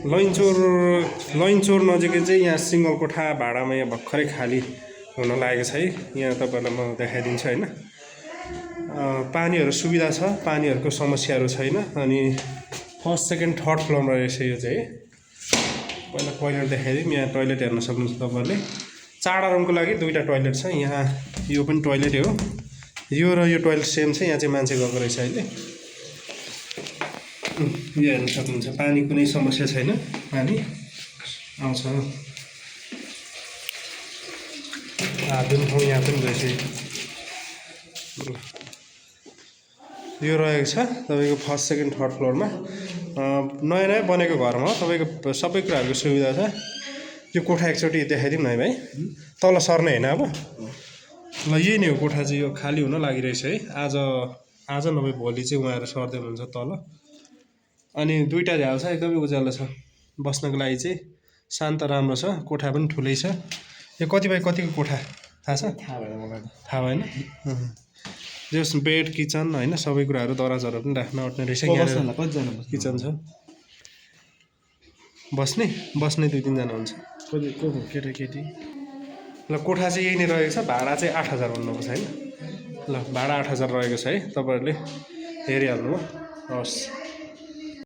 लैनचौर नजिकै चाहिँ यहाँ सिङ्गल कोठा भाडामा यहाँ भर्खरै खाली हुन लागेको छ है। यहाँ तपाईँहरूलाई म देखाइदिन्छु होइन। पानीहरू सुविधा छ, पानीहरूको समस्याहरू छैन। अनि फर्स्ट सेकेन्ड थर्ड फ्लोरमा रहेछ यो चाहिँ। पहिला टोइलेट देखाइदिउँ। यहाँ टोइलेट हेर्न सक्नुहुन्छ तपाईँहरूले। चारवटा रुमको लागि 2टा टोइलेट छ। यहाँ यो पनि टोइलेटै हो। यो र यो टोइलेट सेम छ। यहाँ चाहिँ मान्छे गएको रहेछ अहिले। यो हेर्न सक्नुहुन्छ। पानी कुनै समस्या छैन, पानी आउँछ। जुन ठाउँ यहाँ पनि रहेछ यो रहेको छ तपाईँको फर्स्ट सेकेन्ड थर्ड फ्लोरमा। नयाँ नयाँ बनेको घरमा हो। तपाईँको सबै कुराहरूको सुविधा छ। यो कोठा एकचोटि देखाइदिउँ न है भाइ। तल सर्ने होइन अब। ल यही नै हो कोठा चाहिँ। यो खाली हुन लागिरहेछ है। आज नभए भोलि चाहिँ उहाँहरू सर्दै हुनुहुन्छ तल। अनि 2टा झ्याल छ, एकदमै उज्यालो छ। बस्नको लागि चाहिँ शान्त राम्रो छ। कोठा पनि ठुलै छ। यो कति बाई कतिको कोठा थाहा छ? थाहा भएन। जस बेड किचन होइन, सबै कुराहरू दराजहरू पनि राख्न अट्ने रहेछ। यहाँ किचन छ। बस्ने 2-3 जना हुन्छ। केटा-केटी। ल कोठा चाहिँ यही नै रहेको छ। भाडा चाहिँ 8000 भन्नुपर्छ होइन। ल भाडा 8000 रहेको छ है। तपाईँहरूले हेरिहाल्नु हो। हवस्।